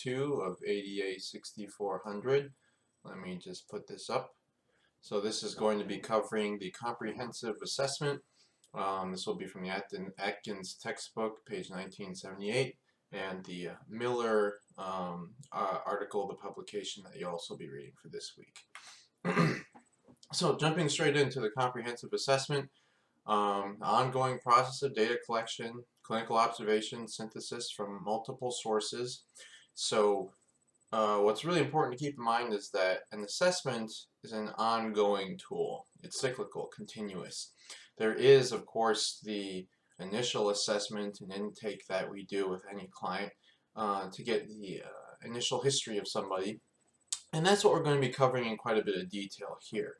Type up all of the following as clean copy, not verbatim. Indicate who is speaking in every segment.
Speaker 1: 2 of ADA 6400. Let me just put this up. So this is going to be covering the comprehensive assessment. This will be from the Atkins textbook, page 1978, and the Miller article, the publication that you'll also be reading for this week. So jumping straight into the comprehensive assessment, ongoing process of data collection, clinical observation, synthesis from multiple sources. So what's really important to keep in mind is that an assessment is an ongoing tool. It's cyclical, continuous. There is, of course, the initial assessment and intake that we do with any client to get the initial history of somebody. And that's what we're going to be covering in quite a bit of detail here.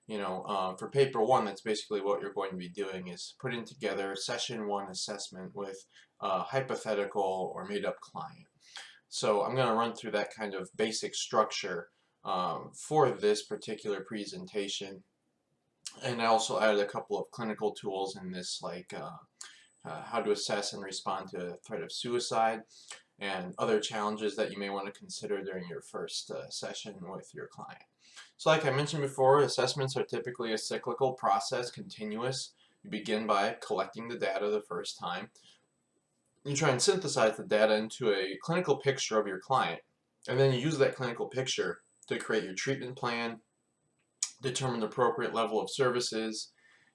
Speaker 1: For paper one, that's basically what you're going to be doing is putting together session one assessment with a hypothetical or made-up client. So I'm going to run through that kind of basic structure for this particular presentation. And I also added a couple of clinical tools in this, like how to assess and respond to a threat of suicide and other challenges that you may want to consider during your first session with your client. So like I mentioned before, assessments are typically a cyclical process, continuous. You begin by collecting the data the first time. You try and synthesize the data into a clinical picture of your client, and then you use that clinical picture to create your treatment plan, determine the appropriate level of services,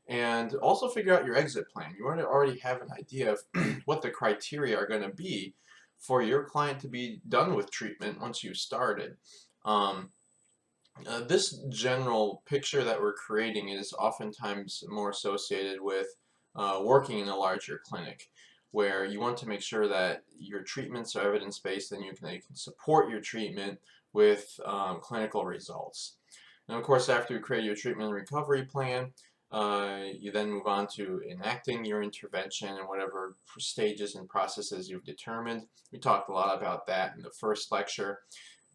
Speaker 1: and also figure out your exit plan. You already have an idea of what the criteria are going to be for your client to be done with treatment once you've started. This general picture that we're creating is oftentimes more associated with working in a larger clinic, where you want to make sure that your treatments are evidence-based and you can support your treatment with clinical results. And of course, after you create your treatment and recovery plan, you then move on to enacting your intervention in whatever stages and processes you've determined. We talked a lot about that in the first lecture.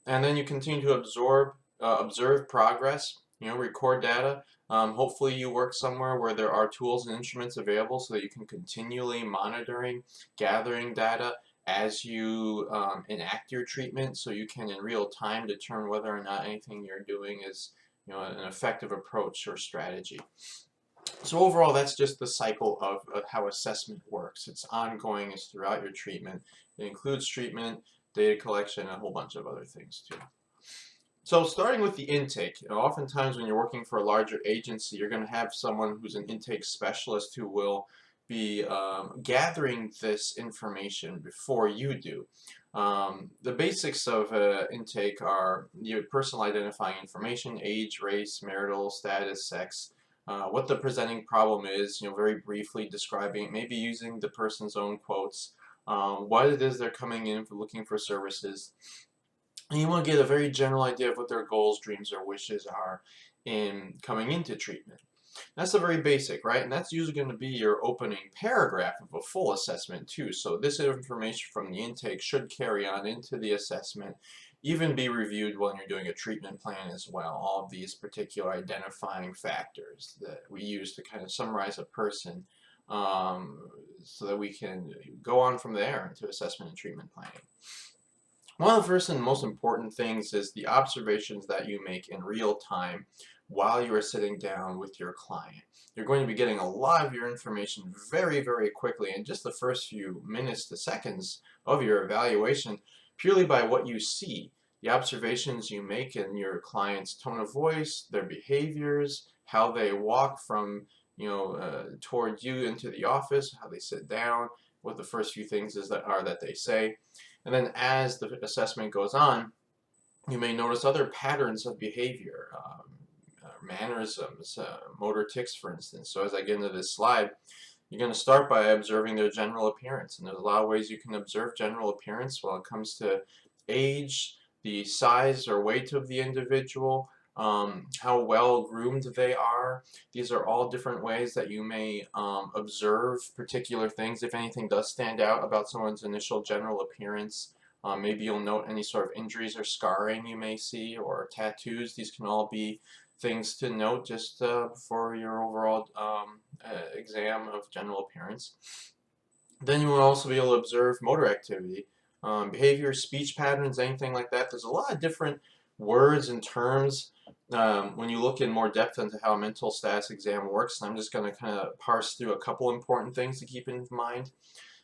Speaker 1: And then you continue to observe progress, record data. Hopefully you work somewhere where there are tools and instruments available so that you can continually monitoring, gathering data as you enact your treatment, so you can in real time determine whether or not anything you're doing is an effective approach or strategy. So overall, that's just the cycle of how assessment works. It's ongoing, it's throughout your treatment. It includes treatment, data collection, and a whole bunch of other things too. So starting with the intake, oftentimes when you're working for a larger agency, you're going to have someone who's an intake specialist who will be gathering this information before you do. The basics of intake are your personal identifying information, age, race, marital status, sex, what the presenting problem is, very briefly describing it, maybe using the person's own quotes, what it is they're coming in for, looking for services. And you want to get a very general idea of what their goals, dreams, or wishes are in coming into treatment. That's a very basic, right? And that's usually going to be your opening paragraph of a full assessment too. So this information from the intake should carry on into the assessment, even be reviewed when you're doing a treatment plan as well. All of these particular identifying factors that we use to kind of summarize a person so that we can go on from there into assessment and treatment planning. One of the first and most important things is the observations that you make in real time while you are sitting down with your client. You're going to be getting a lot of your information very, very quickly in just the first few minutes to seconds of your evaluation, purely by what you see, the observations you make in your client's tone of voice, their behaviors, how they walk from toward you into the office, how they sit down, what the first few things that they say. And then as the assessment goes on, you may notice other patterns of behavior, mannerisms, motor tics, for instance. So as I get into this slide, you're going to start by observing their general appearance. And there's a lot of ways you can observe general appearance when it comes to age, the size or weight of the individual, how well groomed they are. These are all different ways that you may observe particular things. If anything does stand out about someone's initial general appearance, maybe you'll note any sort of injuries or scarring you may see, or tattoos. These can all be things to note just for your overall exam of general appearance. Then you will also be able to observe motor activity. behavior, speech patterns, anything like that. There's a lot of different words and terms when you look in more depth into how a mental status exam works. And I'm just going to kind of parse through a couple important things to keep in mind.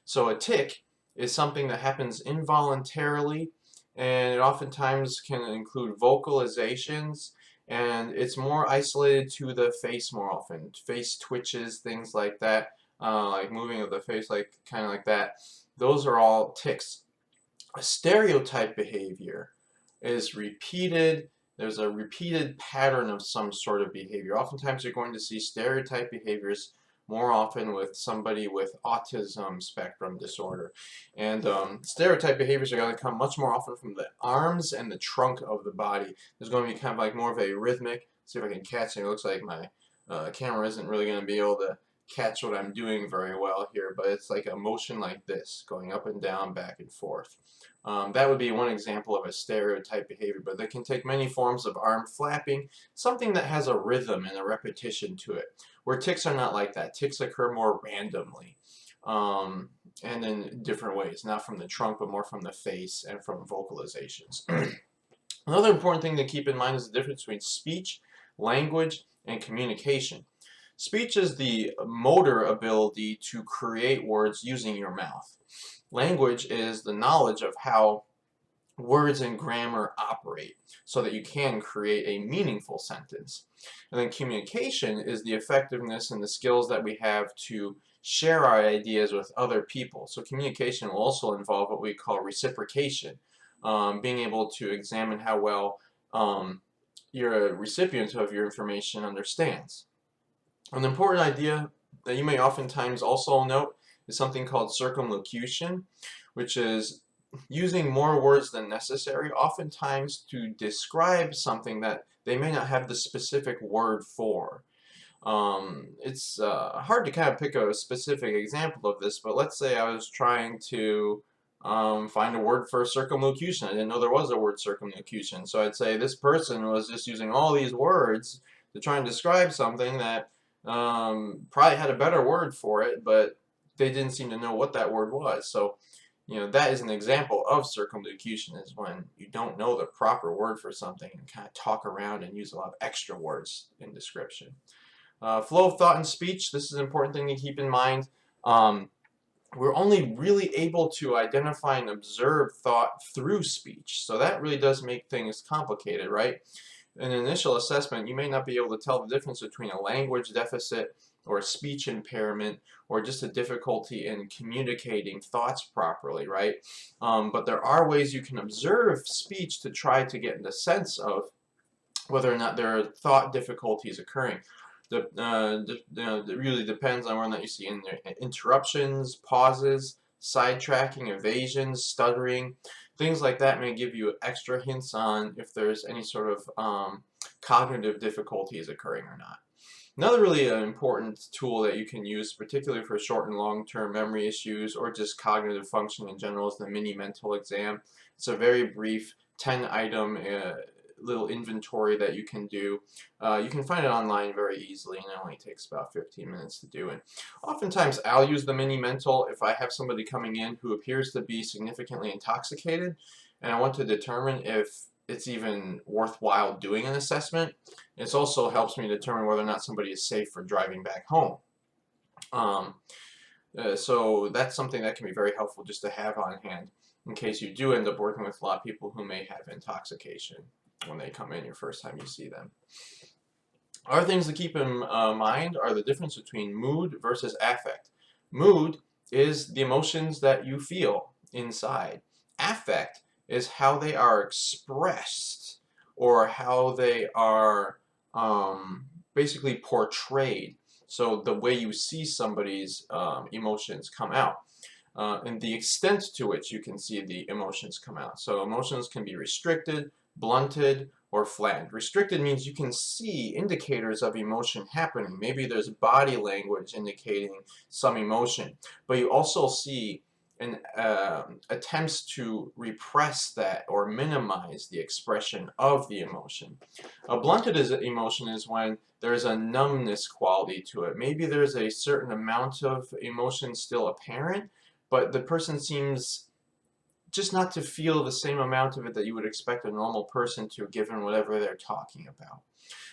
Speaker 1: So a tic is something that happens involuntarily, and it oftentimes can include vocalizations, and it's more isolated to the face more often. Face twitches, things like that, like moving of the face, like kind of like that. Those are all tics. A stereotype behavior is repeated. There's a repeated pattern of some sort of behavior. Oftentimes you're going to see stereotype behaviors more often with somebody with autism spectrum disorder. And stereotype behaviors are going to come much more often from the arms and the trunk of the body. There's going to be kind of like more of a rhythmic, see if I can catch it. It looks like my camera isn't really going to be able to catch what I'm doing very well here, but it's like a motion like this, going up and down, back and forth. That would be one example of a stereotype behavior, but they can take many forms of arm flapping, something that has a rhythm and a repetition to it, where tics are not like that. Tics occur more randomly and in different ways, not from the trunk, but more from the face and from vocalizations. Another important thing to keep in mind is the difference between speech, language, and communication. Speech is the motor ability to create words using your mouth. Language is the knowledge of how words and grammar operate so that you can create a meaningful sentence. And then communication is the effectiveness and the skills that we have to share our ideas with other people. So communication will also involve what we call reciprocation, being able to examine how well your recipient of your information understands. An important idea that you may oftentimes also note is something called circumlocution, which is using more words than necessary, oftentimes to describe something that they may not have the specific word for. It's hard to kind of pick a specific example of this, but let's say I was trying to find a word for circumlocution. I didn't know there was a word circumlocution, so I'd say this person was just using all these words to try and describe something that probably had a better word for it, but they didn't seem to know what that word was. So, you know, that is an example of circumlocution, is when you don't know the proper word for something and kind of talk around and use a lot of extra words in description. Flow of thought and speech, this is an important thing to keep in mind. We're only really able to identify and observe thought through speech, so that really does make things complicated, right? In an initial assessment, you may not be able to tell the difference between a language deficit or a speech impairment or just a difficulty in communicating thoughts properly, right? But there are ways you can observe speech to try to get the sense of whether or not there are thought difficulties occurring. It really depends on whether or not you see interruptions, pauses, sidetracking, evasions, stuttering. Things like that may give you extra hints on if there's any sort of cognitive difficulties occurring or not. Another really important tool that you can use, particularly for short and long-term memory issues or just cognitive function in general, is the mini mental exam. It's a very brief 10-item little inventory that you can do. You can find it online very easily, and it only takes about 15 minutes to do it. Oftentimes I'll use the mini mental if I have somebody coming in who appears to be significantly intoxicated and I want to determine if it's even worthwhile doing an assessment. It also helps me determine whether or not somebody is safe for driving back home. So that's something that can be very helpful just to have on hand in case you do end up working with a lot of people who may have intoxication when they come in your first time you see them. Other things to keep in mind are the difference between mood versus affect. Mood is the emotions that you feel inside. Affect is how they are expressed or how they are basically portrayed. So the way you see somebody's emotions come out. And the extent to which you can see the emotions come out. So emotions can be restricted, blunted, or flattened. Restricted means you can see indicators of emotion happening. Maybe there's body language indicating some emotion, but you also see attempts to repress that or minimize the expression of the emotion. A blunted emotion is when there's a numbness quality to it. Maybe there's a certain amount of emotion still apparent, but the person seems just not to feel the same amount of it that you would expect a normal person to, given whatever they're talking about.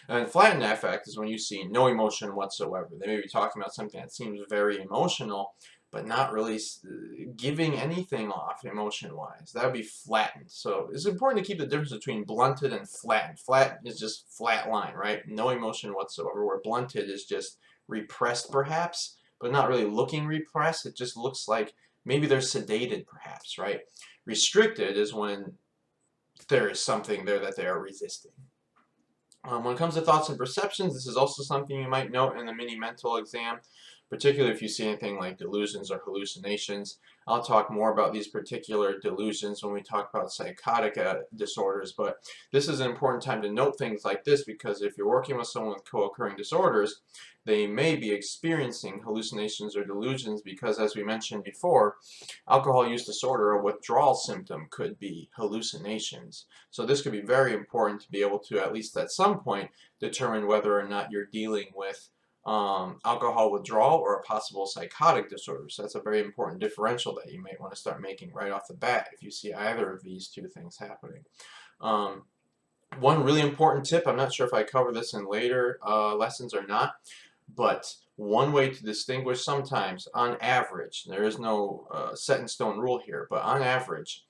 Speaker 1: And flattened affect is when you see no emotion whatsoever. They may be talking about something that seems very emotional, but not really giving anything off emotion-wise. That would be flattened. So it's important to keep the difference between blunted and flattened. Flat is just flat line, right? No emotion whatsoever, where blunted is just repressed perhaps, but not really looking repressed. It just looks like maybe they're sedated perhaps, right? Restricted is when there is something there that they are resisting. When it comes to thoughts and perceptions, this is also something you might note in the mini mental exam, particularly if you see anything like delusions or hallucinations. I'll talk more about these particular delusions when we talk about psychotic disorders, but this is an important time to note things like this, because if you're working with someone with co-occurring disorders, they may be experiencing hallucinations or delusions because, as we mentioned before, alcohol use disorder, a withdrawal symptom, could be hallucinations. So this could be very important to be able to, at least at some point, determine whether or not you're dealing with alcohol withdrawal or a possible psychotic disorder. So that's a very important differential that you might want to start making right off the bat if you see either of these two things happening. One really important tip, I'm not sure if I cover this in later lessons or not, but one way to distinguish sometimes, on average, there is no set in stone rule here, but on average,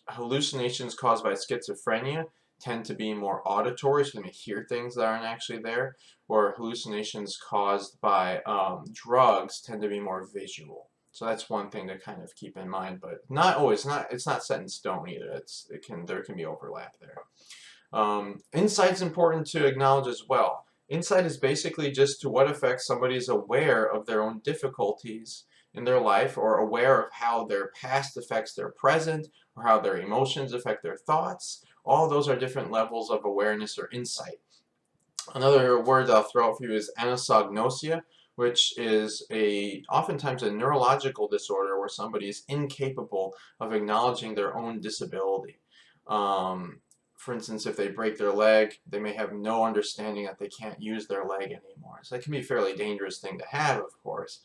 Speaker 1: hallucinations caused by schizophrenia tend to be more auditory, so they may hear things that aren't actually there, or hallucinations caused by drugs tend to be more visual. So that's one thing to kind of keep in mind, but not always. It's not set in stone either. There can be overlap there. Insight's important to acknowledge as well. Insight is basically just to what effect somebody is aware of their own difficulties in their life, or aware of how their past affects their present, or how their emotions affect their thoughts. All those are different levels of awareness or insight. Another word I'll throw out for you is anosognosia, which is oftentimes a neurological disorder where somebody is incapable of acknowledging their own disability. For instance, if they break their leg, they may have no understanding that they can't use their leg anymore. So that can be a fairly dangerous thing to have, of course.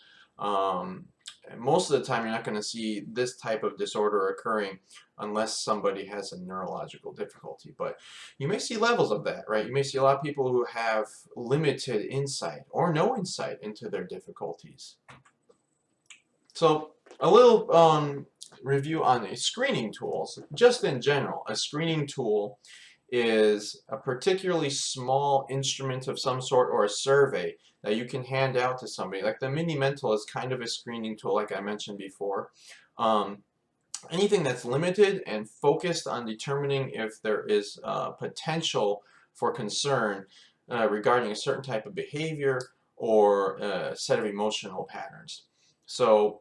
Speaker 1: Most of the time, you're not going to see this type of disorder occurring unless somebody has a neurological difficulty. But you may see levels of that, right? You may see a lot of people who have limited insight or no insight into their difficulties. So a little review on the screening tools. Just in general, a screening tool is a particularly small instrument of some sort, or a survey that you can hand out to somebody. Like the mini mental is kind of a screening tool, like I mentioned before. Anything that's limited and focused on determining if there is potential for concern regarding a certain type of behavior or a set of emotional patterns. So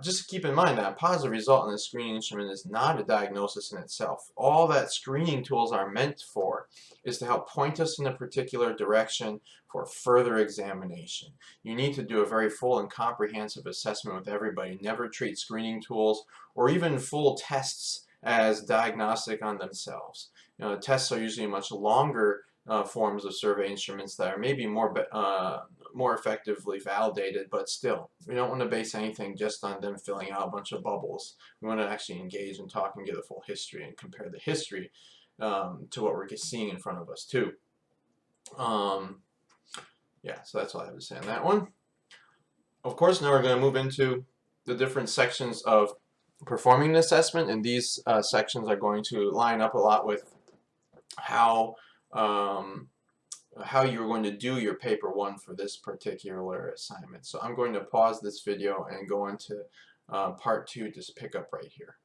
Speaker 1: just keep in mind that a positive result in the screening instrument is not a diagnosis in itself. All that screening tools are meant for is to help point us in a particular direction for further examination. You need to do a very full and comprehensive assessment with everybody. Never treat screening tools or even full tests as diagnostic on themselves. You know, tests are usually much longer forms of survey instruments that are maybe more effectively validated, but still, we don't want to base anything just on them filling out a bunch of bubbles. We want to actually engage and talk and get the full history and compare the history to what we're seeing in front of us too. Yeah, so that's all I have to say on that one. Of course, now we're going to move into the different sections of performing an assessment, and these sections are going to line up a lot with how you're going to do your paper one for this particular assignment. So I'm going to pause this video and go into part 2 to pick up right here.